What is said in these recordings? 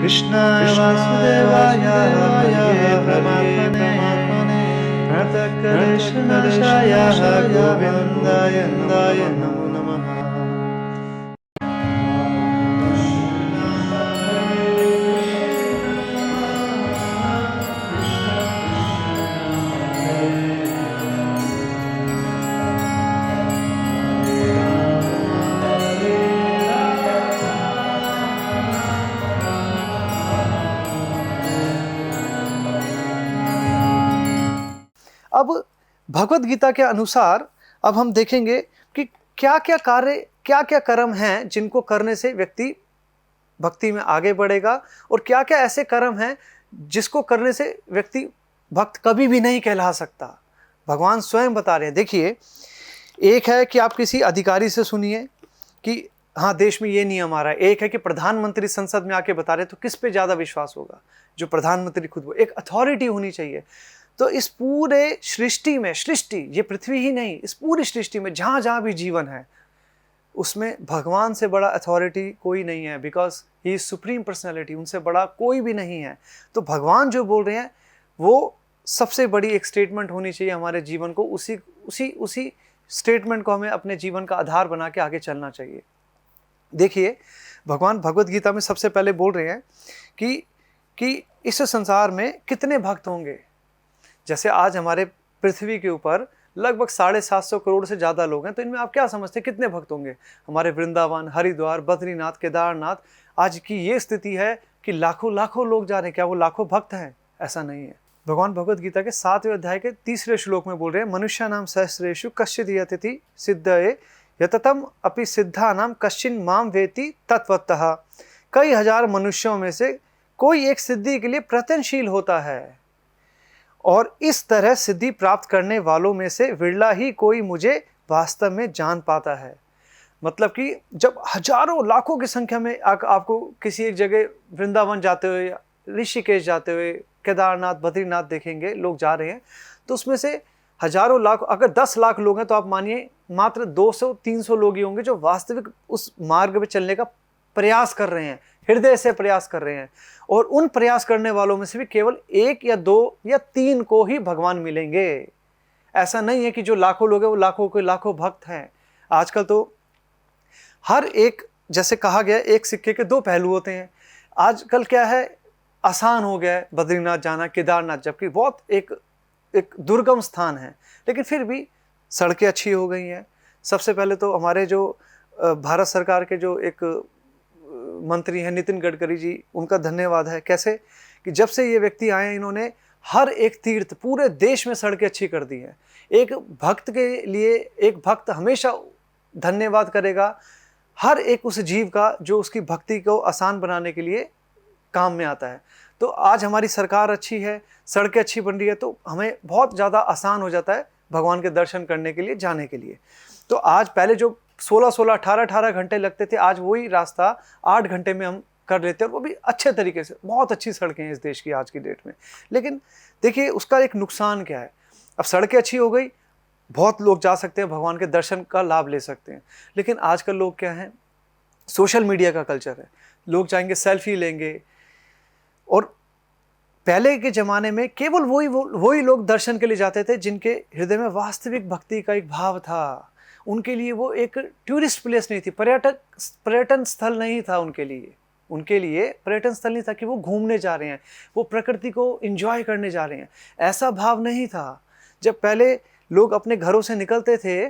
कृष्णाय वासुदेवाय हरये परमात्मने प्रणतक्लेशनाशाय गोविन्दाय नमो नमः। अब भगवत गीता के अनुसार अब हम देखेंगे कि क्या क्या कर्म हैं जिनको करने से व्यक्ति भक्ति में आगे बढ़ेगा, और क्या क्या ऐसे कर्म हैं जिसको करने से व्यक्ति भक्त कभी भी नहीं कहला सकता। भगवान स्वयं बता रहे हैं। देखिए, एक है कि आप किसी अधिकारी से सुनिए कि हाँ देश में ये नियम आ रहा है, एक है कि प्रधानमंत्री संसद में आके बता रहे, तो किस पे ज़्यादा विश्वास होगा? जो प्रधानमंत्री खुद, वो एक अथॉरिटी होनी चाहिए। तो इस पूरे सृष्टि में, सृष्टि ये पृथ्वी ही नहीं, इस पूरी सृष्टि में जहाँ जहाँ भी जीवन है उसमें भगवान से बड़ा अथॉरिटी कोई नहीं है, because he is supreme personality. उनसे बड़ा कोई भी नहीं है। तो भगवान जो बोल रहे हैं वो सबसे बड़ी एक स्टेटमेंट होनी चाहिए हमारे जीवन को। उसी स्टेटमेंट को हमें अपने जीवन का आधार बना के आगे चलना चाहिए। देखिए, भगवान भगवत गीता में सबसे पहले बोल रहे हैं कि इस संसार में कितने भक्त होंगे। जैसे आज हमारे पृथ्वी के ऊपर लगभग 750 करोड़ से ज़्यादा लोग हैं, तो इनमें आप क्या समझते हैं कितने भक्त होंगे? हमारे वृंदावन, हरिद्वार, बद्रीनाथ, केदारनाथ, आज की ये स्थिति है कि लाखों लाखों लोग जा रहे हैं। क्या वो लाखों भक्त हैं? ऐसा नहीं है। भगवान भगवत गीता के 7वें अध्याय के 3 श्लोक में बोल रहे हैं, मनुष्यानाम सहस्रेषु कश्चित् यतति सिद्धये यततम अपि सिद्धानाम कश्चिन् माम वेति तत्वतः। कई हजार मनुष्यों में से कोई एक सिद्धि के लिए प्रयत्नशील होता है, और इस तरह सिद्धि प्राप्त करने वालों में से विरला ही कोई मुझे वास्तव में जान पाता है। मतलब कि जब हजारों लाखों की संख्या में आपको किसी एक जगह वृंदावन जाते हुए, ऋषिकेश जाते हुए, केदारनाथ, बद्रीनाथ देखेंगे लोग जा रहे हैं, तो उसमें से हजारों लाख, अगर 10 लाख लोग हैं तो आप मानिए मात्र 200-300 लोग ही होंगे जो वास्तविक उस मार्ग पे चलने का प्रयास कर रहे हैं, हृदय से प्रयास कर रहे हैं। और उन प्रयास करने वालों में से भी केवल 1 या 2 या 3 को ही भगवान मिलेंगे। ऐसा नहीं है कि जो लाखों लोग हैं वो लाखों के लाखों भक्त हैं। आजकल तो हर एक, जैसे कहा गया, एक सिक्के के 2 पहलू होते हैं। आजकल क्या है, आसान हो गया है बद्रीनाथ जाना, केदारनाथ, जबकि बहुत एक दुर्गम स्थान है, लेकिन फिर भी सड़कें अच्छी हो गई हैं। सबसे पहले तो हमारे जो भारत सरकार के जो एक मंत्री हैं नितिन गडकरी जी, उनका धन्यवाद है। कैसे कि जब से ये व्यक्ति आए, इन्होंने हर एक तीर्थ, पूरे देश में सड़कें अच्छी कर दी हैं। एक भक्त के लिए एक भक्त हमेशा धन्यवाद करेगा हर एक उस जीव का जो उसकी भक्ति को आसान बनाने के लिए काम में आता है। तो आज हमारी सरकार अच्छी है, सड़कें अच्छी बन रही है, तो हमें बहुत ज़्यादा आसान हो जाता है भगवान के दर्शन करने के लिए, जाने के लिए। तो आज पहले जो 16-16, 18-18 घंटे लगते थे, आज वही रास्ता 8 घंटे में हम कर लेते हैं, और वो भी अच्छे तरीके से। बहुत अच्छी सड़कें हैं इस देश की आज की डेट में। लेकिन देखिए, उसका एक नुकसान क्या है। अब सड़कें अच्छी हो गई, बहुत लोग जा सकते हैं, भगवान के दर्शन का लाभ ले सकते हैं, लेकिन आजकल लोग क्या हैं, सोशल मीडिया का कल्चर है। लोग जाएंगे, सेल्फी लेंगे, और पहले के ज़माने में केवल वही लोग दर्शन के लिए जाते थे जिनके हृदय में वास्तविक भक्ति का एक भाव था। उनके लिए वो एक टूरिस्ट प्लेस नहीं थी, पर्यटन स्थल नहीं था उनके लिए पर्यटन स्थल नहीं था कि वो घूमने जा रहे हैं, वो प्रकृति को एंजॉय करने जा रहे हैं। ऐसा भाव नहीं था। जब पहले लोग अपने घरों से निकलते थे,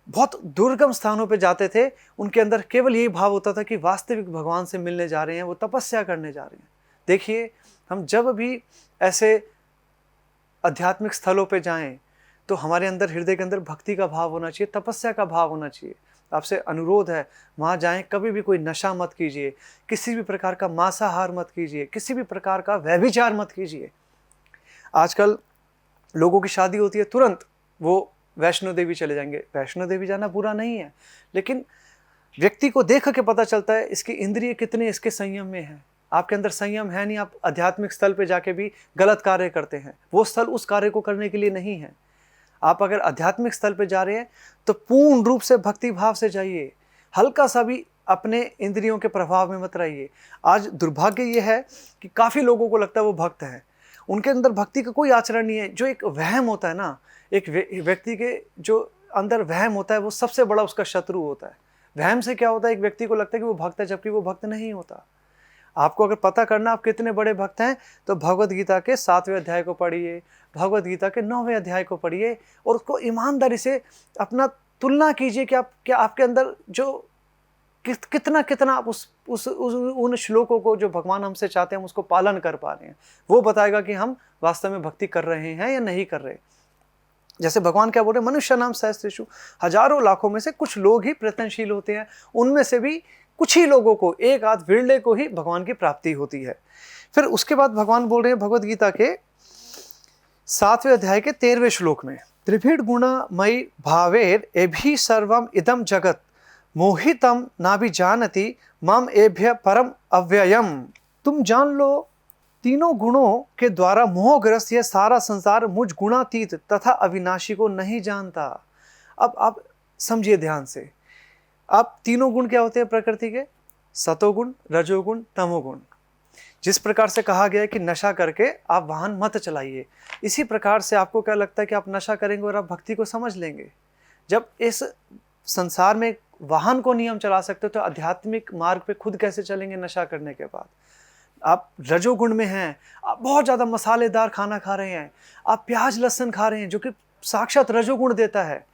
बहुत दुर्गम स्थानों पे जाते थे, उनके अंदर केवल यही भाव होता था कि वास्तविक भगवान से मिलने जा रहे हैं, वो तपस्या करने जा रहे हैं। देखिए, हम जब भी ऐसे आध्यात्मिक स्थलों पे जाएं तो हमारे अंदर, हृदय के अंदर भक्ति का भाव होना चाहिए, तपस्या का भाव होना चाहिए। आपसे अनुरोध है, वहाँ जाएं, कभी भी कोई नशा मत कीजिए, किसी भी प्रकार का मांसाहार मत कीजिए, किसी भी प्रकार का व्यभिचार मत कीजिए। आजकल लोगों की शादी होती है, तुरंत वो वैष्णो देवी चले जाएंगे। वैष्णो देवी जाना बुरा नहीं है, लेकिन व्यक्ति को देख के पता चलता है इसकी इंद्रिय कितने इसके संयम में है। आपके अंदर संयम है नहीं, आप आध्यात्मिक स्थल पे जाके भी गलत कार्य करते हैं। वो स्थल उस कार्य को करने के लिए नहीं है। आप अगर आध्यात्मिक स्थल पे जा रहे हैं तो पूर्ण रूप से भक्ति भाव से जाइए। हल्का सा भी अपने इंद्रियों के प्रभाव में मत रहिए। आज दुर्भाग्य ये है कि काफ़ी लोगों को लगता है वो भक्त हैं, उनके अंदर भक्ति का कोई आचरण नहीं है। जो एक वहम होता है ना, एक व्यक्ति के जो अंदर वहम होता है वो सबसे बड़ा उसका शत्रु होता है। वहम से क्या होता है, एक व्यक्ति को लगता है कि वो भक्त है जबकि वो भक्त नहीं होता। आपको अगर पता करना आप कितने बड़े भक्त हैं तो भगवद गीता के 7वें अध्याय को पढ़िए, भगवद गीता के 9वें अध्याय को पढ़िए और उसको ईमानदारी से अपना तुलना कीजिए कि आप क्या आपके अंदर जो कितना कितना आप उन श्लोकों को जो भगवान हमसे चाहते हैं हम उसको पालन कर पा रहे हैं। वो बताएगा कि हम वास्तव में भक्ति कर रहे हैं या नहीं कर रहे। जैसे भगवान क्या बोल रहे हैं, मनुष्य नाम सहस्रेषु, हजारों लाखों में से कुछ लोग ही प्रयत्नशील होते हैं, उनमें से भी कुछ ही लोगों को, एक आध विरले को ही भगवान की प्राप्ति होती है। फिर उसके बाद भगवान बोल रहे हैं भगवद गीता के 7वें अध्याय के 13वें श्लोक में, त्रिभिड गुणमयी भावेर एभि सर्वम इदम जगत मोहितम नाभि जानति मम एभ्य परम अव्ययम। तुम जान लो तीनों गुणों के द्वारा मोहग्रस्त यह सारा संसार मुझ गुणातीत तथा अविनाशी को नहीं जानता। अब आप समझिए ध्यान से, अब तीनों गुण क्या होते हैं प्रकृति के, सतोगुण, रजोगुण, तमोगुण। जिस प्रकार से कहा गया है कि नशा करके आप वाहन मत चलाइए, इसी प्रकार से आपको क्या लगता है कि आप नशा करेंगे और आप भक्ति को समझ लेंगे। जब इस संसार में वाहन को नियम चला सकते हो तो आध्यात्मिक मार्ग पे खुद कैसे चलेंगे नशा करने के बाद। आप रजोगुण में हैं, आप बहुत ज़्यादा मसालेदार खाना खा रहे हैं, आप प्याज लहसुन खा रहे हैं जो कि साक्षात रजोगुण देता है,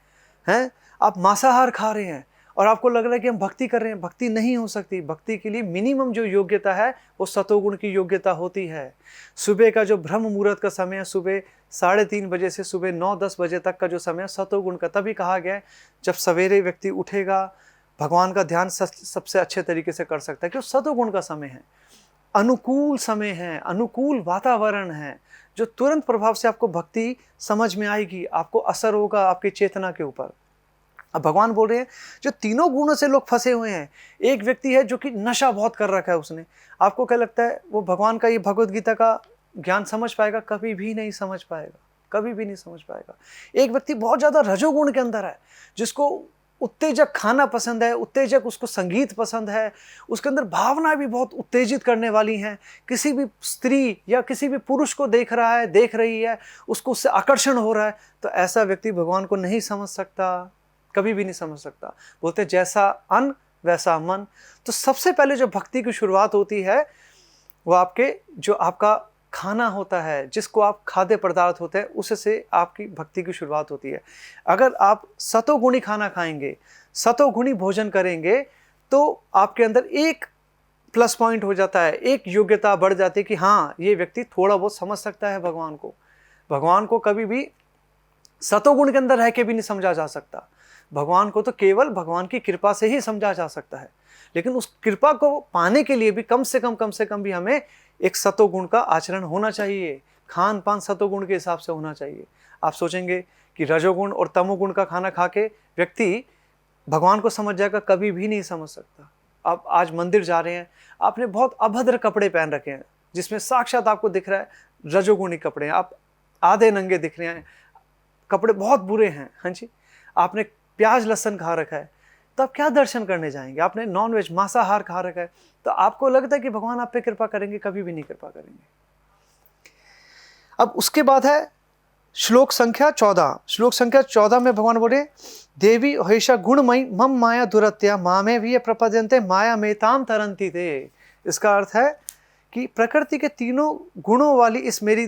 हैं? आप मांसाहार खा रहे हैं और आपको लग रहा है कि हम भक्ति कर रहे हैं। भक्ति नहीं हो सकती। भक्ति के लिए मिनिमम जो योग्यता है वो सतोगुण की योग्यता होती है। सुबह का जो ब्रह्म मुहूर्त का समय है, सुबह 3:30 बजे से सुबह 9-10 बजे तक का जो समय है सतोगुण का। तभी कहा गया है जब सवेरे व्यक्ति उठेगा भगवान का ध्यान सबसे अच्छे तरीके से कर सकता है, क्यों? सतोगुण का समय है, अनुकूल समय है, अनुकूल वातावरण है, जो तुरंत प्रभाव से आपको भक्ति समझ में आएगी, आपको असर होगा आपकी चेतना के ऊपर। अब भगवान बोल रहे हैं जो तीनों गुणों से लोग फंसे हुए हैं। एक व्यक्ति है जो कि नशा बहुत कर रखा है उसने, आपको क्या लगता है वो भगवान का ये भगवद गीता का ज्ञान समझ पाएगा? कभी भी नहीं समझ पाएगा, कभी भी नहीं समझ पाएगा। एक व्यक्ति बहुत ज़्यादा रजोगुण के अंदर है, जिसको उत्तेजक खाना पसंद है, उत्तेजक उसको संगीत पसंद है, उसके अंदर भावनाएं भी बहुत उत्तेजित करने वाली हैं। किसी भी स्त्री या किसी भी पुरुष को देख रहा है, देख रही है, उसको उससे आकर्षण हो रहा है, तो ऐसा व्यक्ति भगवान को नहीं समझ सकता, कभी भी नहीं समझ सकता। बोलते जैसा अन्न वैसा मन। तो सबसे पहले जो भक्ति की शुरुआत होती है वो आपके जो आपका खाना होता है, जिसको आप खाद्य पदार्थ होते हैं, उससे आपकी भक्ति की शुरुआत होती है। अगर आप सतोगुणी खाना खाएंगे, सतोगुणी भोजन करेंगे, तो आपके अंदर एक प्लस पॉइंट हो जाता है, एक योग्यता बढ़ जाती है कि हाँ ये व्यक्ति थोड़ा बहुत समझ सकता है भगवान को। भगवान को कभी भी सतोगुण के अंदर रह के भी नहीं समझा जा सकता। भगवान को तो केवल भगवान की कृपा से ही समझा जा सकता है, लेकिन उस कृपा को पाने के लिए भी कम से कम भी हमें एक सतोगुण का आचरण होना चाहिए। खान पान सतोगुण के हिसाब से होना चाहिए। आप सोचेंगे कि रजोगुण और तमोगुण का खाना खा के व्यक्ति भगवान को समझ जाएगा, कभी भी नहीं समझ सकता। आप आज मंदिर जा रहे हैं, आपने बहुत अभद्र कपड़े पहन रखे हैं जिसमें साक्षात आपको दिख रहा है रजोगुणी कपड़े हैं, आप आधे नंगे दिख रहे हैं, कपड़े बहुत बुरे हैं, हाँ जी। आपने प्याज लहसुन खा रखा है, तो आप क्या दर्शन करने जाएंगे? आपने नॉनवेज मांसाहार खा रखा है, तो आपको लगता है कि भगवान आप पे कृपा करेंगे? कभी भी नहीं कृपा करेंगे। अब उसके बाद है श्लोक संख्या 14। श्लोक संख्या 14 में भगवान बोले देवी हईशा गुणमयी मम माया दुरत्या मामे भी प्रपद्यन्ते माया मेताम तरंती थे। इसका अर्थ है कि प्रकृति के तीनों गुणों वाली इस मेरी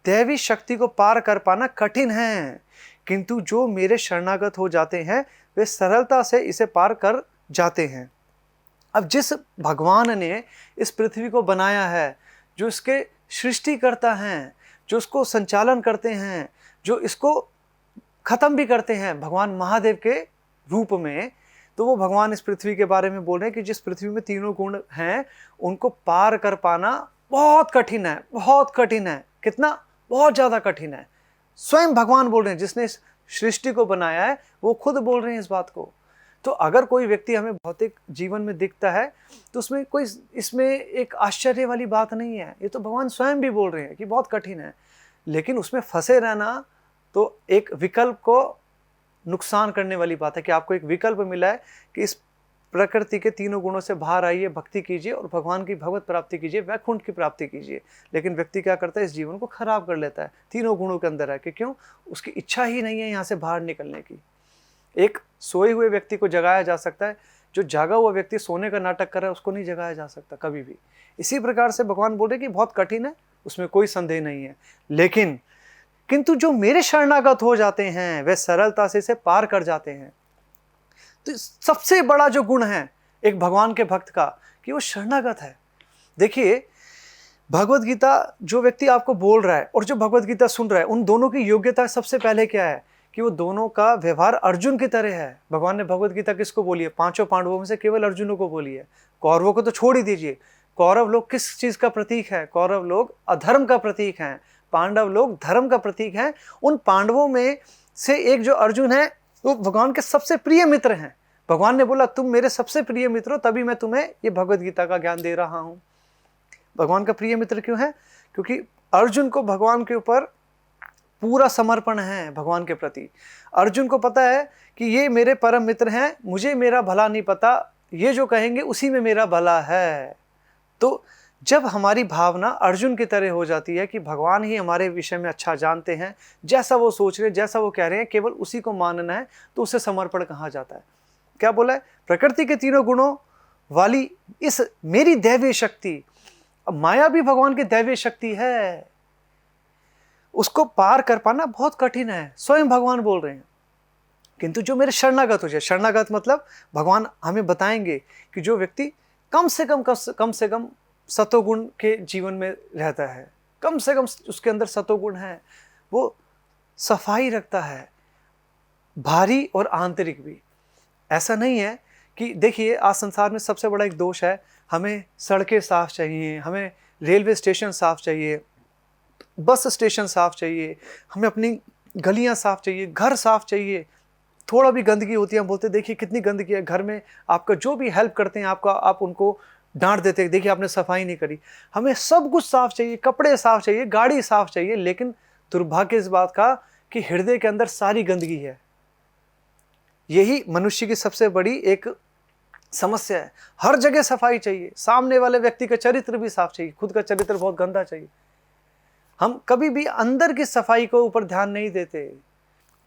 दैवी शक्ति को पार कर पाना कठिन है, किंतु जो मेरे शरणागत हो जाते हैं वे सरलता से इसे पार कर जाते हैं। अब जिस भगवान ने इस पृथ्वी को बनाया है, जो इसके सृष्टि करता हैं, जो इसको संचालन करते हैं, जो इसको खत्म भी करते हैं भगवान महादेव के रूप में, तो वो भगवान इस पृथ्वी के बारे में बोल रहे हैं कि जिस पृथ्वी में तीनों गुण हैं उनको पार कर पाना बहुत कठिन है, बहुत कठिन है। कितना? बहुत ज़्यादा कठिन है। स्वयं भगवान बोल रहे हैं, जिसने इस सृष्टि को बनाया है वो खुद बोल रहे हैं इस बात को। तो अगर कोई व्यक्ति हमें भौतिक जीवन में दिखता है तो उसमें कोई इसमें एक आश्चर्य वाली बात नहीं है। ये तो भगवान स्वयं भी बोल रहे हैं कि बहुत कठिन है, लेकिन उसमें फंसे रहना तो एक विकल्प को नुकसान करने वाली बात है कि आपको एक विकल्प मिला है कि इस प्रकृति के तीनों गुणों से बाहर आइए, भक्ति कीजिए और भगवान की भगवत प्राप्ति कीजिए, वैकुंठ की प्राप्ति कीजिए। लेकिन व्यक्ति क्या करता है, इस जीवन को खराब कर लेता है, तीनों गुणों के अंदर है कि क्यों, उसकी इच्छा ही नहीं है यहाँ से बाहर निकलने की। एक सोए हुए व्यक्ति को जगाया जा सकता है, जो जागा हुआ व्यक्ति सोने का नाटक कर रहा है उसको नहीं जगाया जा सकता कभी भी। इसी प्रकार से भगवान बोल रहे कि बहुत कठिन है, उसमें कोई संदेह नहीं है, लेकिन किंतु जो मेरे शरणागत हो जाते हैं वे सरलता से इसे पार कर जाते हैं। तो सबसे बड़ा जो गुण है एक भगवान के भक्त का कि वो शरणागत है। देखिए, भगवत गीता जो व्यक्ति आपको बोल रहा है और जो भगवत गीता सुन रहा है, उन दोनों की योग्यता सबसे पहले क्या है कि वो दोनों का व्यवहार अर्जुन की तरह है। भगवान ने भगवत गीता किसको बोली है, पांचों पांडवों में से केवल अर्जुनों को बोली है। कौरवों को तो छोड़ ही दीजिए। कौरव लोग किस चीज का प्रतीक है, कौरव लोग अधर्म का प्रतीक हैं, पांडव लोग धर्म का प्रतीक हैं। उन पांडवों में से एक जो अर्जुन है वो भगवान के सबसे प्रिय मित्र हैं। भगवान ने बोला तुम मेरे सबसे प्रिय मित्र हो, तभी मैं तुम्हें ये भगवत गीता का ज्ञान दे रहा हूं। भगवान का प्रिय मित्र क्यों है, क्योंकि अर्जुन को भगवान के ऊपर पूरा समर्पण है। भगवान के प्रति अर्जुन को पता है कि ये मेरे परम मित्र हैं, मुझे मेरा भला नहीं पता, ये जो कहेंगे उसी में मेरा भला है। तो जब हमारी भावना अर्जुन की तरह हो जाती है कि भगवान ही हमारे विषय में अच्छा जानते हैं, जैसा वो सोच रहे हैं, जैसा वो कह रहे हैं, केवल उसी को मानना है, तो उसे समर्पण कहा जाता है। क्या बोला है, प्रकृति के तीनों गुणों वाली इस मेरी दैवीय शक्ति, माया भी भगवान की दैवीय शक्ति है, उसको पार कर पाना बहुत कठिन है, स्वयं भगवान बोल रहे हैं। किंतु जो मेरे शरणागत हो जाए, शरणागत मतलब भगवान हमें बताएंगे कि जो व्यक्ति कम से कम सतोगुण के जीवन में रहता है, कम से कम उसके अंदर सतोगुण है, वो सफाई रखता है, बाहरी और आंतरिक भी। ऐसा नहीं है कि देखिए आज संसार में सबसे बड़ा एक दोष है, हमें सड़कें साफ चाहिए, हमें रेलवे स्टेशन साफ चाहिए, बस स्टेशन साफ चाहिए, हमें अपनी गलियां साफ चाहिए, घर साफ चाहिए। थोड़ा भी गंदगी होती है हम बोलते देखिए कितनी गंदगी है घर में, आपका जो भी हेल्प करते हैं आपका, आप उनको डांट देते हैं, देखिए आपने सफाई नहीं करी। हमें सब कुछ साफ चाहिए, कपड़े साफ चाहिए, गाड़ी साफ चाहिए, लेकिन दुर्भाग्य इस बात का कि हृदय के अंदर सारी गंदगी है। यही मनुष्य की सबसे बड़ी एक समस्या है। हर जगह सफाई चाहिए, सामने वाले व्यक्ति का चरित्र भी साफ चाहिए, खुद का चरित्र बहुत गंदा चाहिए। हम कभी भी अंदर की सफाई को ऊपर ध्यान नहीं देते।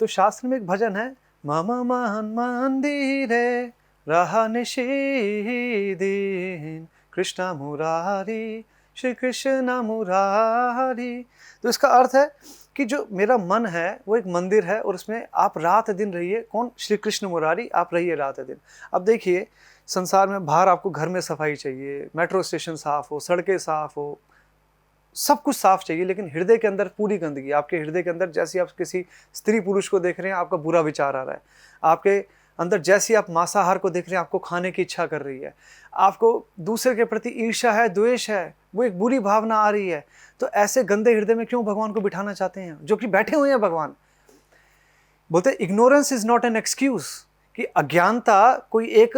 तो शास्त्र में एक भजन है, मम महन मंदिरे रहा निषेधीन कृष्ण मुरारी श्री कृष्ण मुरारी। तो इसका अर्थ है कि जो मेरा मन है वो एक मंदिर है और उसमें आप रात दिन रहिए। कौन? श्री कृष्ण मुरारी, आप रहिए रात दिन। अब देखिए संसार में बाहर आपको घर में सफाई चाहिए, मेट्रो स्टेशन साफ हो, सड़कें साफ हो, सब कुछ साफ चाहिए, लेकिन हृदय के अंदर पूरी गंदगी। आपके हृदय के अंदर जैसे आप किसी स्त्री पुरुष को देख रहे हैं आपका बुरा विचार आ रहा है, आपके अंदर जैसे आप मांसाहार को देख रहे हैं आपको खाने की इच्छा कर रही है, आपको दूसरे के प्रति ईर्ष्या है, द्वेष है, वो एक बुरी भावना आ रही है, तो ऐसे गंदे हृदय में क्यों भगवान को बिठाना चाहते हैं, जो कि बैठे हुए हैं। भगवान बोलते ignorance is not an excuse, कि अज्ञानता कोई एक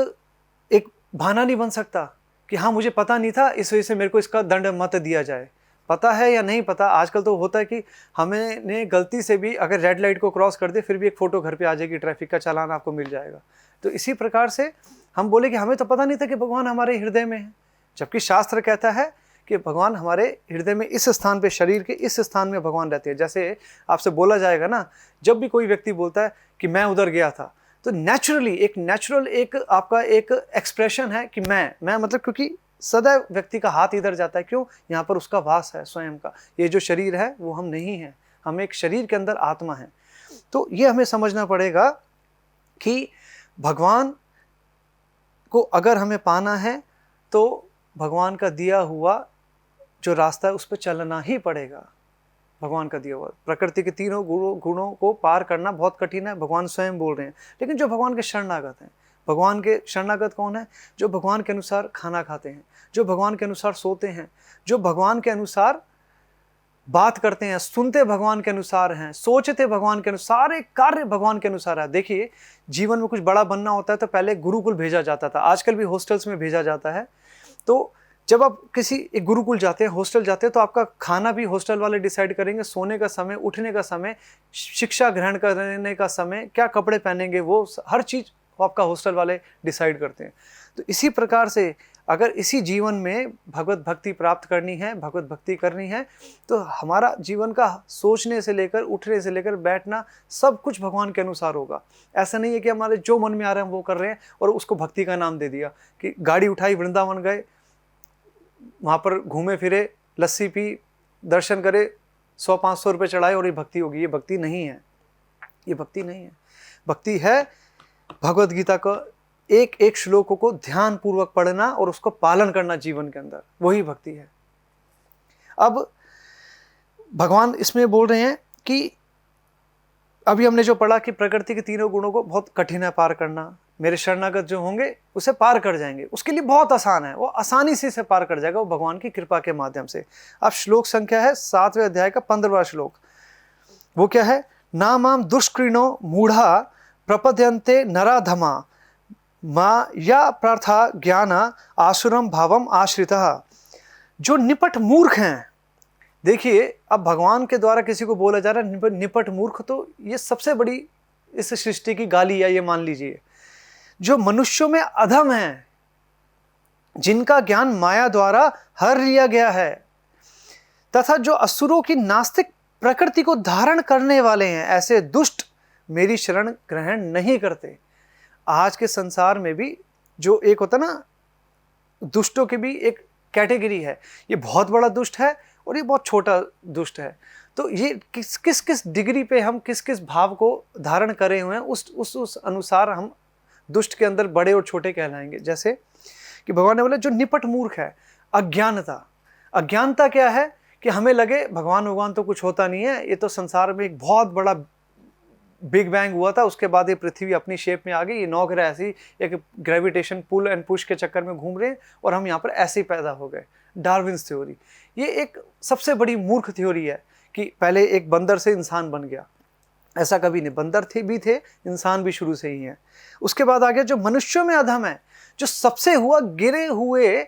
बहाना नहीं बन सकता कि हाँ मुझे पता नहीं था इस वजह से मेरे को इसका दंड मत दिया जाए। पता है या नहीं पता, आजकल तो होता है कि हमें गलती से भी अगर रेड लाइट को क्रॉस कर दे फिर भी एक फ़ोटो घर पे आ जाएगी, ट्रैफिक का चालान आपको मिल जाएगा। तो इसी प्रकार से हम बोले कि हमें तो पता नहीं था कि भगवान हमारे हृदय में है, जबकि शास्त्र कहता है कि भगवान हमारे हृदय में इस स्थान पे, शरीर के इस स्थान में भगवान रहते हैं। जैसे आपसे बोला जाएगा ना, जब भी कोई व्यक्ति बोलता है कि मैं उधर गया था, तो नेचुरली एक आपका एक एक्सप्रेशन है कि मैं मतलब, क्योंकि सदैव व्यक्ति का हाथ इधर जाता है, क्यों? यहाँ पर उसका वास है स्वयं का। ये जो शरीर है वो हम नहीं हैं, हम एक शरीर के अंदर आत्मा है। तो ये हमें समझना पड़ेगा कि भगवान को अगर हमें पाना है तो भगवान का दिया हुआ जो रास्ता है उस पर चलना ही पड़ेगा। भगवान का दिया हुआ प्रकृति के तीनों गुणों को पार करना बहुत कठिन है, भगवान स्वयं बोल रहे हैं। लेकिन जो भगवान के शरणागत हैं, भगवान के शरणागत कौन है? जो भगवान के अनुसार खाना खाते हैं, जो भगवान के अनुसार सोते हैं, जो भगवान के अनुसार बात करते हैं, सुनते भगवान के अनुसार हैं, सोचते भगवान के अनुसार, सारे कार्य भगवान के अनुसार है। देखिए जीवन में कुछ बड़ा बनना होता है तो पहले गुरुकुल भेजा जाता था, आजकल भी हॉस्टल्स में भेजा जाता है। तो जब आप किसी एक गुरुकुल जाते हैं, हॉस्टल जाते हैं, तो आपका खाना भी हॉस्टल वाले डिसाइड करेंगे, सोने का समय, उठने का समय, शिक्षा ग्रहण करने का समय, क्या कपड़े पहनेंगे, वो हर चीज़ आपका हॉस्टल वाले डिसाइड करते हैं। तो इसी प्रकार से अगर इसी जीवन में भगवत भक्ति प्राप्त करनी है, भगवत भक्ति करनी है, तो हमारा जीवन का सोचने से लेकर, उठने से लेकर, बैठना सब कुछ भगवान के अनुसार होगा। ऐसा नहीं है कि हमारे जो मन में आ रहा है हम वो कर रहे हैं और उसको भक्ति का नाम दे दिया कि गाड़ी उठाई, वृंदावन गए, वहाँ पर घूमे फिरे, लस्सी पी, दर्शन करे, 100-500 रुपये चढ़ाए और ये भक्ति होगी। ये भक्ति नहीं है, ये भक्ति नहीं है। भक्ति है भगवत गीता का एक एक श्लोकों को ध्यान पूर्वक पढ़ना और उसको पालन करना जीवन के अंदर, वही भक्ति है। अब भगवान इसमें बोल रहे हैं कि अभी हमने जो पढ़ा कि प्रकृति के तीनों गुणों को बहुत कठिन है पार करना, मेरे शरणागत जो होंगे उसे पार कर जाएंगे, उसके लिए बहुत आसान है, वो आसानी से इसे पार कर जाएगा, वो भगवान की कृपा के माध्यम से। अब श्लोक संख्या है 7वें अध्याय का 15वां श्लोक। वो क्या है? ना माम दुष्कृणो मूढ़ा प्रपद्यन्ते नराधमा माया प्रार्था ज्ञान आसुरम भावम आश्रितः। जो निपट मूर्ख हैं, देखिए अब भगवान के द्वारा किसी को बोला जा रहा है निपट मूर्ख, तो ये सबसे बड़ी इस सृष्टि की गाली है, ये मान लीजिए। जो मनुष्यों में अधम हैं, जिनका ज्ञान माया द्वारा हर लिया गया है, तथा जो असुरों की नास्तिक प्रकृति को धारण करने वाले हैं, ऐसे दुष्ट मेरी शरण ग्रहण नहीं करते। आज के संसार में भी जो एक होता ना, दुष्टों की भी एक कैटेगरी है, ये बहुत बड़ा दुष्ट है और ये बहुत छोटा दुष्ट है। तो ये किस किस डिग्री पे हम किस किस भाव को धारण करे हुए हैं, उस अनुसार हम दुष्ट के अंदर बड़े और छोटे कहलाएंगे। जैसे कि भगवान ने बोला जो निपट मूर्ख है, अज्ञानता। अज्ञानता क्या है कि हमें लगे भगवान तो कुछ होता नहीं है, ये तो संसार में एक बहुत बड़ा बिग बैंग हुआ था, उसके बाद ये पृथ्वी अपनी शेप में आ गई, ये 9 ग्रह ऐसी एक ग्रेविटेशन पुल एंड पुश के चक्कर में घूम रहे हैं और हम यहाँ पर ऐसे ही पैदा हो गए। डार्विन्स थ्योरी, ये एक सबसे बड़ी मूर्ख थ्योरी है कि पहले एक बंदर से इंसान बन गया। ऐसा कभी नहीं, बंदर भी थे, इंसान भी शुरू से ही है। उसके बाद आ गया जो मनुष्यों में अधम है, जो सबसे हुआ गिरे हुए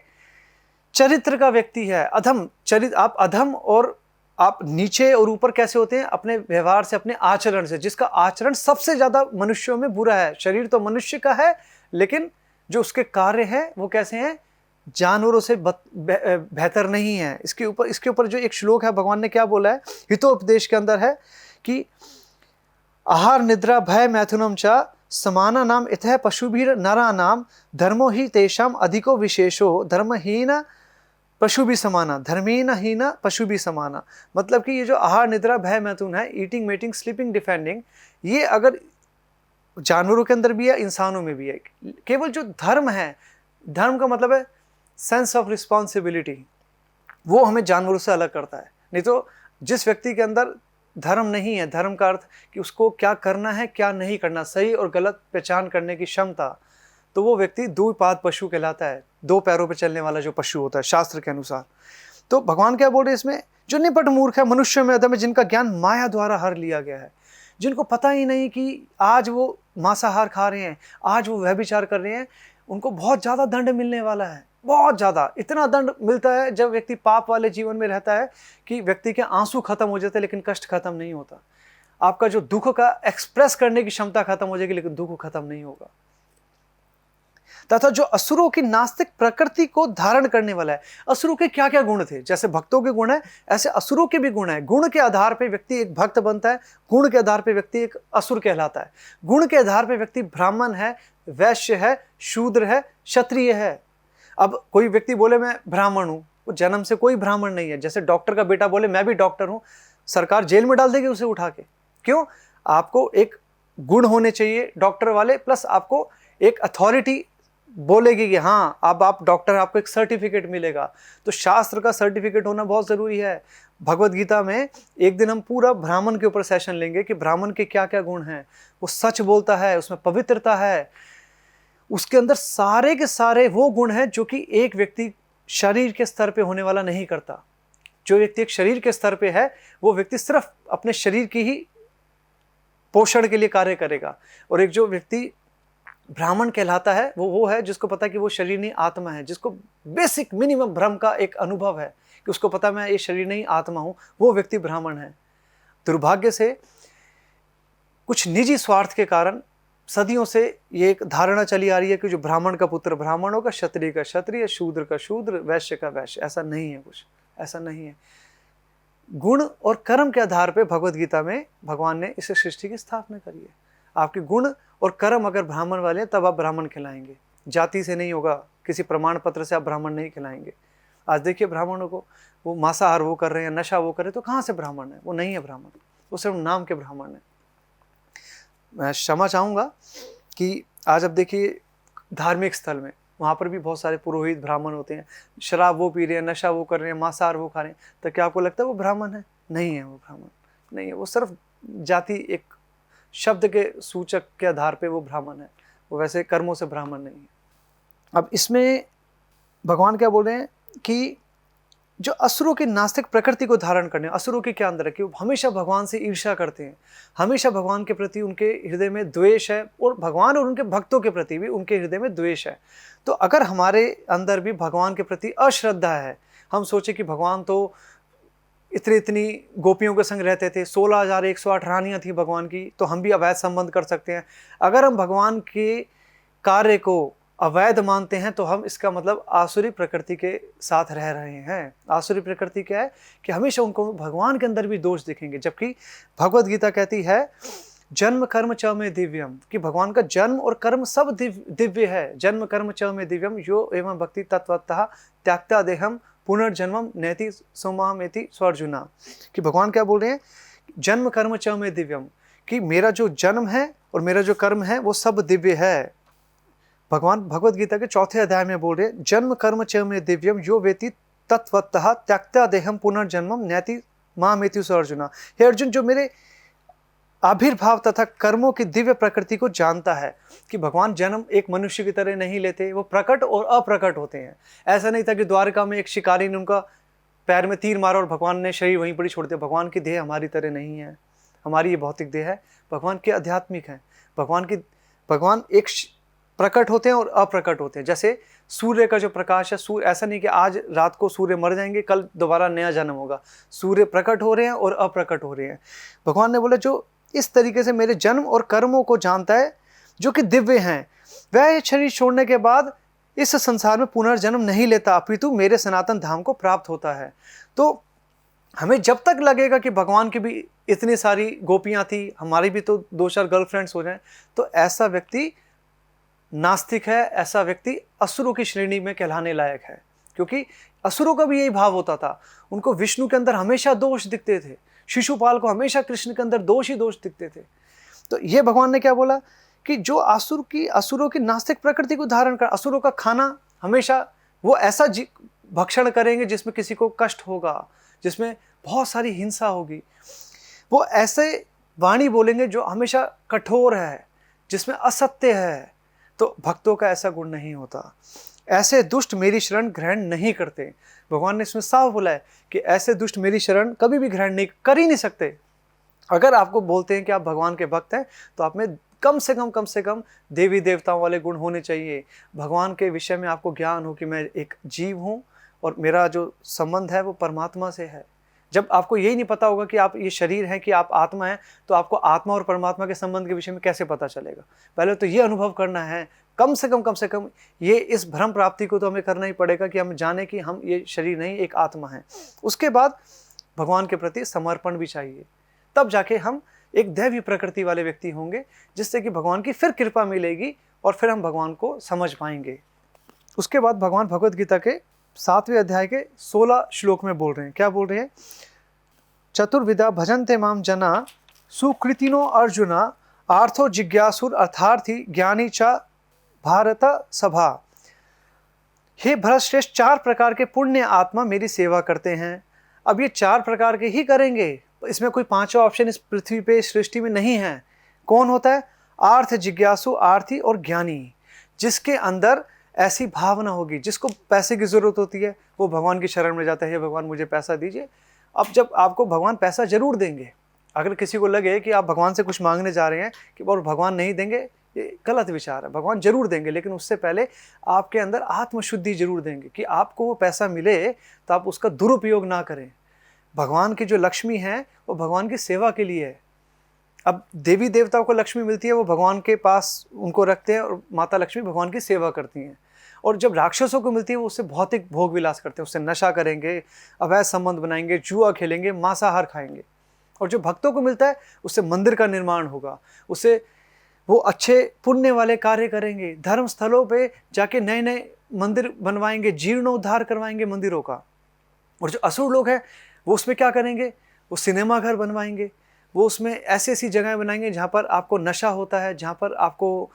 चरित्र का व्यक्ति है, अधम चरित्र। आप अधम और आप नीचे और ऊपर कैसे होते हैं? अपने व्यवहार से, अपने आचरण से। जिसका आचरण सबसे ज्यादा मनुष्यों में बुरा है। शरीर तो मनुष्य का है, लेकिन जो उसके कार्य है वो कैसे हैं? जानवरों से बेहतर नहीं है। इसके ऊपर जो एक श्लोक है, भगवान ने क्या बोला है हितोपदेश के अंदर है कि आहार निद्रा भय मैथुनम च समाना नाम इतः पशुभीर नरा नाम धर्मो ही तेषाम अधिको विशेषो धर्महीन पशु भी समाना धर्मीहीन पशु भी समाना। मतलब कि ये जो आहार निद्रा भय मैथुन है, ईटिंग मीटिंग स्लीपिंग डिफेंडिंग, ये अगर जानवरों के अंदर भी है, इंसानों में भी है। केवल जो धर्म है, धर्म का मतलब है सेंस ऑफ रिस्पॉन्सिबिलिटी, वो हमें जानवरों से अलग करता है। नहीं तो जिस व्यक्ति के अंदर धर्म नहीं है, धर्म का अर्थ कि उसको क्या करना है क्या नहीं करना, सही और गलत पहचान करने की क्षमता, तो वो व्यक्ति द्विपाद पशु कहलाता है, 2 पैरों पर चलने वाला जो पशु होता है शास्त्र के अनुसार। तो भगवान क्या बोल रहे हैं इसमें? जो निपट मूर्ख है, मनुष्य में अधम है, जिनका ज्ञान माया द्वारा हर लिया गया है, जिनको पता ही नहीं कि आज वो मांसाहार खा रहे हैं, आज वो व्यभिचार कर रहे हैं, उनको बहुत ज़्यादा दंड मिलने वाला है। बहुत ज़्यादा, इतना दंड मिलता है जब व्यक्ति पाप वाले जीवन में रहता है कि व्यक्ति के आंसू खत्म हो जाते हैं लेकिन कष्ट खत्म नहीं होता। आपका जो दुख का एक्सप्रेस करने की क्षमता खत्म हो जाएगी लेकिन दुख खत्म नहीं होगा। तथा जो असुरों की नास्तिक प्रकृति को धारण करने वाला है। असुरों के क्या क्या गुण थे? जैसे भक्तों के गुण है, ऐसे असुरों के भी गुण है। गुण के आधार पर व्यक्ति एक भक्त बनता है, गुण के आधार पर व्यक्ति एक असुर कहलाता है। गुण के आधार पर व्यक्ति ब्राह्मण है, वैश्य है, शूद्र है, क्षत्रिय है। अब कोई व्यक्ति बोले मैं ब्राह्मण हूं, वो जन्म से कोई ब्राह्मण नहीं है। जैसे डॉक्टर का बेटा बोले मैं भी डॉक्टर हूं, सरकार जेल में डाल देगी उसे उठा के। क्यों? आपको एक गुण होने चाहिए डॉक्टर वाले, प्लस आपको एक अथॉरिटी बोलेगी कि हाँ अब आप डॉक्टर, आपको एक सर्टिफिकेट मिलेगा। तो शास्त्र का सर्टिफिकेट होना बहुत जरूरी है। भगवत गीता में एक दिन हम पूरा ब्राह्मण के ऊपर सेशन लेंगे कि ब्राह्मण के क्या क्या गुण हैं। वो सच बोलता है, उसमें पवित्रता है, उसके अंदर सारे के सारे वो गुण हैं जो कि एक व्यक्ति शरीर के स्तर पे होने वाला नहीं करता। जो व्यक्ति एक शरीर के स्तर पे है, वो व्यक्ति सिर्फ अपने शरीर की ही पोषण के लिए कार्य करेगा। और एक जो व्यक्ति ब्राह्मण कहलाता है वो है जिसको पता कि वो शरीर नहीं आत्मा है, जिसको बेसिक मिनिमम भ्रम का एक अनुभव है कि उसको पता मैं ये शरीर नहीं आत्मा हूं, वो व्यक्ति ब्राह्मण है। दुर्भाग्य से कुछ निजी स्वार्थ के कारण सदियों से ये एक धारणा चली आ रही है कि जो ब्राह्मण का पुत्र ब्राह्मण होगा, क्षत्रिय का क्षत्रिय, शूद्र का शूद्र, वैश्य का वैश्य। ऐसा नहीं है, कुछ ऐसा नहीं है। गुण और कर्म के आधार पर भगवद गीता में भगवान ने इस सृष्टि की स्थापना करी है। आपके गुण और कर्म अगर ब्राह्मण वाले हैं तब आप ब्राह्मण कहलाएंगे, जाति से नहीं होगा, किसी प्रमाण पत्र से आप ब्राह्मण नहीं कहलाएंगे। आज देखिए ब्राह्मणों को, वो मांसाहार वो कर रहे हैं, नशा वो कर रहे हैं, तो कहाँ से ब्राह्मण है? वो नहीं है ब्राह्मण, वो सिर्फ नाम के ब्राह्मण है। मैं क्षमा चाहूँगा कि आज अब देखिए धार्मिक स्थल में वहाँ पर भी बहुत सारे पुरोहित ब्राह्मण होते हैं, शराब वो पी रहे हैं, नशा वो कर रहे हैं, मांसाहार वो खा रहे हैं, तो क्या आपको लगता है वो ब्राह्मण है? नहीं है, वो ब्राह्मण नहीं है। वो सिर्फ जाति, एक शब्द के सूचक के आधार पे वो ब्राह्मण है, वो वैसे कर्मों से ब्राह्मण नहीं है। अब इसमें भगवान क्या बोल रहे हैं कि जो असुरों की नास्तिक प्रकृति को धारण करने, असुरों के क्या अंदर है कि वो हमेशा भगवान से ईर्ष्या करते हैं, हमेशा भगवान के प्रति उनके हृदय में द्वेष है, और भगवान और उनके भक्तों के प्रति भी उनके हृदय में द्वेष है। तो अगर हमारे अंदर भी भगवान के प्रति अश्रद्धा है, हम सोचे कि भगवान तो इतनी गोपियों के संग रहते थे, 16,108 रानियां थी भगवान की, तो हम भी अवैध संबंध कर सकते हैं। अगर हम भगवान के कार्य को अवैध मानते हैं तो हम, इसका मतलब आसुरी प्रकृति के साथ रह रहे हैं। आसुरी प्रकृति क्या है कि हमेशा उनको भगवान के अंदर भी दोष दिखेंगे, जबकि भगवद गीता कहती है जन्म कर्म च में दिव्यम, कि भगवान का जन्म और कर्म सब दिव्य है। जन्म कर्म च में दिव्यम यो एवं भक्ति तत्वतः त्याक्ता देहम पुनर्जन्मम नैति सोमामेति स्वार्जुना, कि भगवान क्या बोल रहे हैं, जन्म कर्म च में दिव्यम, कि मेरा जो जन्म है और मेरा जो कर्म है वो सब दिव्य है। भगवान भगवद गीता के 4थे अध्याय में बोल रहे हैं जन्म कर्म च में दिव्यम यो वेति तत्वतः त्यक्ता देहम पुनर्जन्मम नैति मामेति स्वार्जुना। हे अर्जुन, जो मेरे आविर्भाव तथा कर्मों की दिव्य प्रकृति को जानता है, कि भगवान जन्म एक मनुष्य की तरह नहीं लेते, वो प्रकट और अप्रकट होते हैं। ऐसा नहीं था कि द्वारका में एक शिकारी ने उनका पैर में तीर मारा और भगवान ने शरीर वहीं पर ही छोड़ दिया। भगवान की देह हमारी तरह नहीं है, हमारी ये भौतिक देह है, भगवान के आध्यात्मिक है। भगवान एक प्रकट होते हैं और अप्रकट होते हैं। जैसे सूर्य का जो प्रकाश है, सूर्य ऐसा नहीं कि आज रात को सूर्य मर जाएंगे, कल दोबारा नया जन्म होगा। सूर्य प्रकट हो रहे हैं और अप्रकट हो रहे हैं। भगवान ने बोला जो इस तरीके से मेरे जन्म और कर्मों को जानता है, जो कि दिव्य हैं, वह शरीर छोड़ने के बाद इस संसार में पुनर्जन्म नहीं लेता, अपितु मेरे सनातन धाम को प्राप्त होता है। तो हमें जब तक लगेगा कि भगवान की भी इतनी सारी गोपियां थी, हमारी भी तो 2-4 गर्लफ्रेंड्स हो जाएं, तो ऐसा व्यक्ति नास्तिक है, ऐसा व्यक्ति असुरों की श्रेणी में कहलाने लायक है। क्योंकि असुरों का भी यही भाव होता था, उनको विष्णु के अंदर हमेशा दोष दिखते थे, शिशुपाल को हमेशा कृष्ण के अंदर दोष ही दोष दिखते थे। तो ये भगवान ने क्या बोला कि जो असुरों की नास्तिक प्रकृति को धारण कर, असुरों का खाना हमेशा वो ऐसा भक्षण करेंगे जिसमें किसी को कष्ट होगा, जिसमें बहुत सारी हिंसा होगी। वो ऐसे वाणी बोलेंगे जो हमेशा कठोर है, जिसमें असत्य है। तो भक्तों का ऐसा गुण नहीं होता। ऐसे दुष्ट मेरी शरण ग्रहण नहीं करते। भगवान ने इसमें साफ बोला है कि ऐसे दुष्ट मेरी शरण कभी भी ग्रहण नहीं कर ही नहीं सकते। अगर आपको बोलते हैं कि आप भगवान के भक्त हैं, तो आप में कम से कम देवी देवताओं वाले गुण होने चाहिए। भगवान के विषय में आपको ज्ञान हो कि मैं एक जीव हूँ और मेरा जो संबंध है वो परमात्मा से है। जब आपको यही नहीं पता होगा कि आप ये शरीर है, कि आप आत्मा है, तो आपको आत्मा और परमात्मा के संबंध के विषय में कैसे पता चलेगा? पहले तो ये अनुभव करना है, कम से कम ये इस भ्रम प्राप्ति को तो हमें करना ही पड़ेगा कि हम जाने कि हम ये शरीर नहीं, एक आत्मा है। उसके बाद भगवान के प्रति समर्पण भी चाहिए, तब जाके हम एक दैवी प्रकृति वाले व्यक्ति होंगे, जिससे कि भगवान की फिर कृपा मिलेगी और फिर हम भगवान को समझ पाएंगे। उसके बाद भगवान भगवद गीता के 7वें अध्याय के 16 श्लोक में बोल रहे हैं, क्या बोल रहे हैं? चतुर्विधा भजन्ते माम जना सुकृतिनो अर्जुना आर्थो जिज्ञासुर अर्थार्थी ज्ञानी च भारत सभा। हे भरतश्रेष्ठ, 4 प्रकार के पुण्य आत्मा मेरी सेवा करते हैं। अब ये 4 प्रकार के ही करेंगे, इसमें कोई 5वां ऑप्शन इस पृथ्वी पे सृष्टि में नहीं है। कौन होता है? आर्थ जिज्ञासु, आर्थी और ज्ञानी। जिसके अंदर ऐसी भावना होगी, जिसको पैसे की जरूरत होती है, वो भगवान की शरण में जाता है, भगवान मुझे पैसा दीजिए। अब जब आपको भगवान पैसा जरूर देंगे, अगर किसी को लगे कि आप भगवान से कुछ मांगने जा रहे हैं कि और भगवान नहीं देंगे, ये गलत विचार है। भगवान जरूर देंगे, लेकिन उससे पहले आपके अंदर आत्मशुद्धि जरूर देंगे कि आपको वो पैसा मिले तो आप उसका दुरुपयोग ना करें। भगवान की जो लक्ष्मी है वो भगवान की सेवा के लिए है। अब देवी देवताओं को लक्ष्मी मिलती है, वो भगवान के पास उनको रखते हैं और माता लक्ष्मी भगवान की सेवा करती हैं। और जब राक्षसों को मिलती है वो उससे भौतिक भोग विलास करते हैं, उससे नशा करेंगे, अवैध संबंध बनाएंगे, जुआ खेलेंगे, मांसाहार खाएंगे। और जो भक्तों को मिलता है उससे मंदिर का निर्माण होगा, उससे वो अच्छे पुण्य वाले कार्य करेंगे, धर्म स्थलों पे जाके नए नए मंदिर बनवाएंगे, जीर्णोद्धार करवाएंगे मंदिरों का। और जो असुर लोग हैं वो उसमें क्या करेंगे, वो सिनेमा घर बनवाएंगे, वो उसमें ऐसी ऐसी जगहें बनाएंगे जहाँ पर आपको नशा होता है, जहाँ पर आपको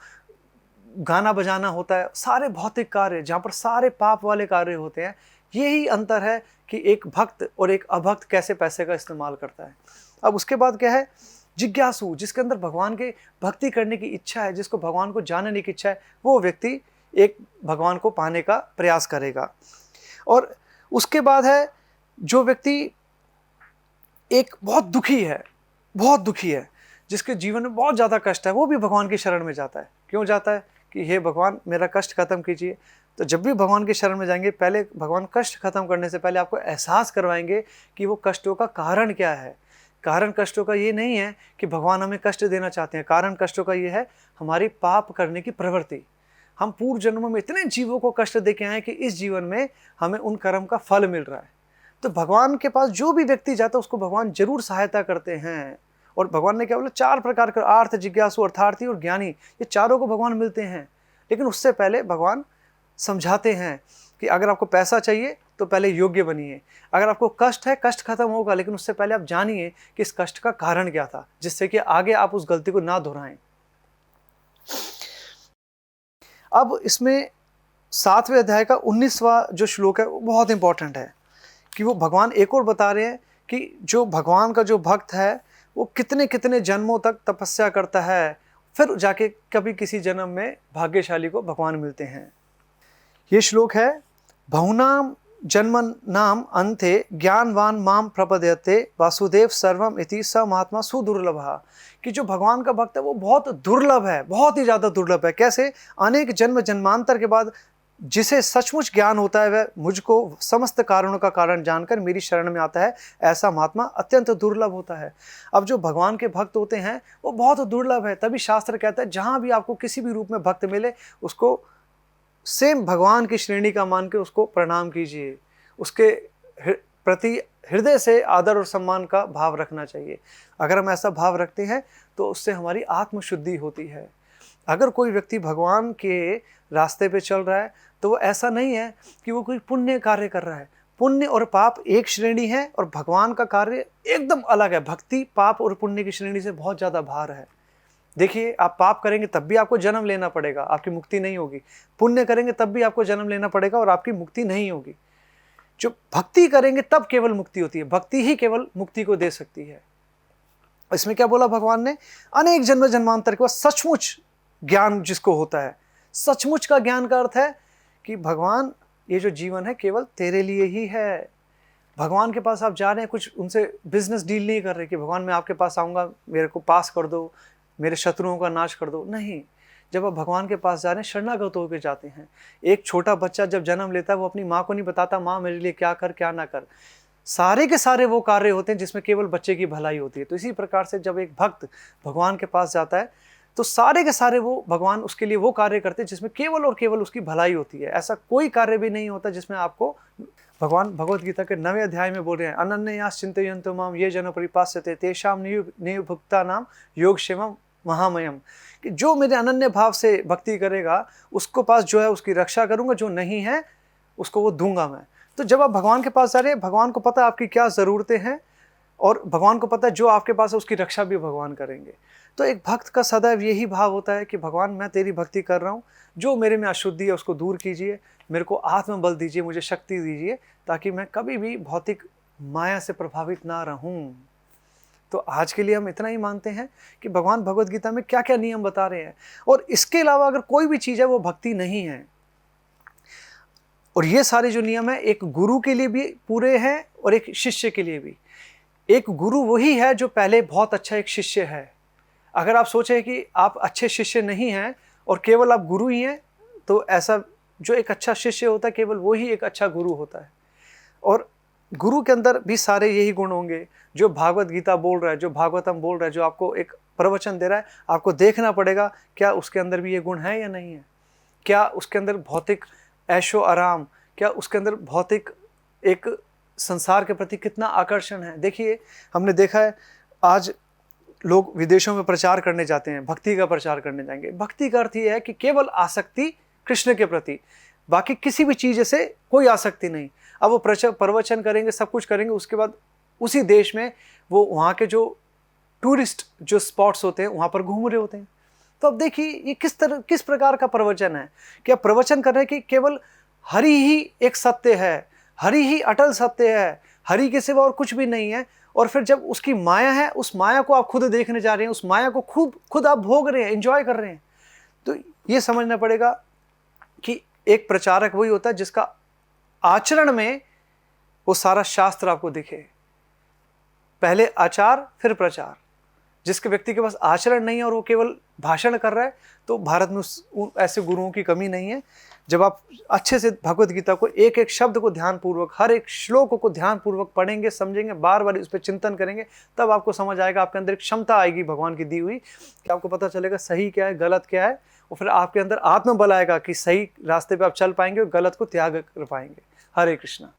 गाना बजाना होता है, सारे भौतिक कार्य, जहाँ पर सारे पाप वाले कार्य होते हैं। यही अंतर है कि एक भक्त और एक अभक्त कैसे पैसे का इस्तेमाल करता है। अब उसके बाद क्या है, जिज्ञासु, जिसके अंदर भगवान के भक्ति करने की इच्छा है, जिसको भगवान को जानने की इच्छा है, वो व्यक्ति एक भगवान को पाने का प्रयास करेगा। और उसके बाद है जो व्यक्ति एक बहुत दुखी है, जिसके जीवन में बहुत ज़्यादा कष्ट है, वो भी भगवान की शरण में जाता है। क्यों जाता है कि हे भगवान मेरा कष्ट खत्म कीजिए। तो जब भी भगवान की शरण में जाएंगे, पहले भगवान कष्ट खत्म करने से पहले आपको एहसास करवाएंगे कि वो कष्टों का कारण क्या है। कारण कष्टों का ये नहीं है कि भगवान हमें कष्ट देना चाहते हैं, कारण कष्टों का ये है हमारी पाप करने की प्रवृत्ति। हम पूर्व जन्मों में इतने जीवों को कष्ट दे के आए कि इस जीवन में हमें उन कर्म का फल मिल रहा है। तो भगवान के पास जो भी व्यक्ति जाता है उसको भगवान जरूर सहायता करते हैं। और भगवान ने क्या बोला, 4 प्रकार के, आर्थ, जिज्ञासु, अर्थार्थी और ज्ञानी, ये चारों को भगवान मिलते हैं। लेकिन उससे पहले भगवान समझाते हैं कि अगर आपको पैसा चाहिए तो पहले योग्य बनिए, अगर आपको कष्ट है, कष्ट खत्म होगा, लेकिन उससे पहले आप जानिए कि इस कष्ट का कारण क्या था, जिससे कि आगे आप उस गलती को ना दोहराएं। अब इसमें 7वें अध्याय का 19वां जो श्लोक है वो बहुत इंपॉर्टेंट है, कि वो भगवान एक और बता रहे हैं कि जो भगवान का जो भक्त है वो कितने कितने जन्मों तक तपस्या करता है, फिर जाके कभी किसी जन्म में भाग्यशाली को भगवान मिलते हैं। ये श्लोक है, बहुनाम जन्मन नाम अंते ज्ञानवान माम प्रपद्यते वासुदेव सर्वम इति स महात्मा सुदुर्लभः। कि जो भगवान का भक्त है वो बहुत दुर्लभ है, बहुत ही ज़्यादा दुर्लभ है। कैसे? अनेक जन्म जन्मांतर के बाद जिसे सचमुच ज्ञान होता है, वह मुझको समस्त कारणों का कारण जानकर मेरी शरण में आता है, ऐसा महात्मा अत्यंत दुर्लभ होता है। अब जो भगवान के भक्त होते हैं वो बहुत दुर्लभ है। तभी शास्त्र कहता है जहाँ भी आपको किसी भी रूप में भक्त मिले उसको सेम भगवान की श्रेणी का मान के उसको प्रणाम कीजिए, उसके प्रति हृदय से आदर और सम्मान का भाव रखना चाहिए। अगर हम ऐसा भाव रखते हैं तो उससे हमारी आत्मशुद्धि होती है। अगर कोई व्यक्ति भगवान के रास्ते पे चल रहा है तो वो ऐसा नहीं है कि वो कोई पुण्य कार्य कर रहा है। पुण्य और पाप एक श्रेणी है और भगवान का कार्य एकदम अलग है। भक्ति पाप और पुण्य की श्रेणी से बहुत ज़्यादा बाहर है। देखिए, आप पाप करेंगे तब भी आपको जन्म लेना पड़ेगा, आपकी मुक्ति नहीं होगी। पुण्य करेंगे तब भी आपको जन्म लेना पड़ेगा और आपकी मुक्ति नहीं होगी। जो भक्ति करेंगे तब केवल मुक्ति होती है। भक्ति ही केवल मुक्ति को दे सकती है। इसमें क्या बोला भगवान ने? अनेक जन्म जन्मांतर के बाद सचमुच ज्ञान जिसको होता है। सचमुच का ज्ञान का अर्थ है कि भगवान ये जो जीवन है केवल तेरे लिए ही है। भगवान के पास आप जा रहे हैं, कुछ उनसे बिजनेस डील नहीं कर रहे कि भगवान मैं आपके पास आऊँगा, मेरे को पास कर दो, मेरे शत्रुओं का नाश कर दो। नहीं, जब आप भगवान के पास जा रहे हैं शरणागत होकर जाते हैं। एक छोटा बच्चा जब जन्म लेता है वो अपनी माँ को नहीं बताता माँ मेरे लिए क्या कर क्या ना कर। सारे के सारे वो कार्य होते हैं जिसमें केवल बच्चे की भलाई होती है। तो इसी प्रकार से जब एक भक्त भगवान के पास जाता है तो सारे के सारे वो भगवान उसके लिए वो कार्य करते हैं जिसमें केवल और केवल उसकी भलाई होती है। ऐसा कोई कार्य भी नहीं होता जिसमें आपको, भगवान भगवत गीता के 9वें अध्याय में बोल रहे हैं, अनन्यास चिंतयन्तो माम ये जन परिपास्यते तेषाम नियुक्तानाम योगक्षेमम महामयम। कि जो मेरे अनन्य भाव से भक्ति करेगा उसको पास जो है उसकी रक्षा करूंगा, जो नहीं है उसको वो दूंगा मैं। तो जब आप भगवान के पास जा रहे हैं, भगवान को पता है आपकी क्या ज़रूरतें हैं और भगवान को पता है जो आपके पास है उसकी रक्षा भी भगवान करेंगे। तो एक भक्त का सदैव यही भाव होता है कि भगवान मैं तेरी भक्ति कर रहा हूँ, जो मेरे में अशुद्धि है उसको दूर कीजिए, मेरे को आत्मबल दीजिए, मुझे शक्ति दीजिए ताकि मैं कभी भी भौतिक माया से प्रभावित ना रहूं। तो आज के लिए हम इतना ही मानते हैं कि भगवान भगवत गीता में क्या क्या नियम बता रहे हैं और इसके अलावा अगर कोई भी चीज़ है वो भक्ति नहीं है। और ये सारे जो नियम है एक गुरु के लिए भी पूरे हैं और एक शिष्य के लिए भी। एक गुरु वही है जो पहले बहुत अच्छा एक शिष्य है। अगर आप सोचें कि आप अच्छे शिष्य नहीं हैं और केवल आप गुरु ही हैं तो ऐसा, जो एक अच्छा शिष्य होता है केवल वही एक अच्छा गुरु होता है। और गुरु के अंदर भी सारे यही गुण होंगे जो भागवत गीता बोल रहा है, जो भागवतम बोल रहा है, जो आपको एक प्रवचन दे रहा है, आपको देखना पड़ेगा क्या उसके अंदर भी ये गुण है या नहीं है, क्या उसके अंदर भौतिक ऐशो आराम, क्या उसके अंदर भौतिक एक संसार के प्रति कितना आकर्षण है। देखिए हमने देखा है आज लोग विदेशों में प्रचार करने जाते हैं, भक्ति का प्रचार करने जाएंगे। भक्ति का अर्थ ये है कि केवल आसक्ति कृष्ण के प्रति, बाकी किसी भी चीज़ से कोई आसक्ति नहीं। अब वो प्रवचन करेंगे, सब कुछ करेंगे, उसके बाद उसी देश में वो वहाँ के जो टूरिस्ट जो स्पॉट्स होते हैं वहाँ पर घूम रहे होते हैं। तो अब देखिए ये किस प्रकार का प्रवचन है। क्या प्रवचन कर रहे हैं कि केवल हरि ही एक सत्य है, हरि ही अटल सत्य है, हरि के सिवा और कुछ भी नहीं है। और फिर जब उसकी माया है, उस माया को आप खुद देखने जा रहे हैं, उस माया को खुद आप भोग रहे हैं, एंजॉय कर रहे हैं। तो ये समझना पड़ेगा कि एक प्रचारक वही होता है जिसका आचरण में वो सारा शास्त्र आपको दिखे। पहले आचार फिर प्रचार। जिसके व्यक्ति के पास आचरण नहीं है और वो केवल भाषण कर रहा है, तो भारत में ऐसे गुरुओं की कमी नहीं है। जब आप अच्छे से भगवत गीता को एक एक शब्द को ध्यानपूर्वक, हर एक श्लोक को ध्यानपूर्वक पढ़ेंगे, समझेंगे, बार बार उस पर चिंतन करेंगे, तब आपको समझ आएगा, आपके अंदर एक क्षमता आएगी भगवान की दी हुई कि आपको पता चलेगा सही क्या है, गलत क्या है। और फिर आपके अंदर आत्मबल आएगा कि सही रास्ते पे आप चल पाएंगे और गलत को त्याग कर पाएंगे। हरे कृष्णा।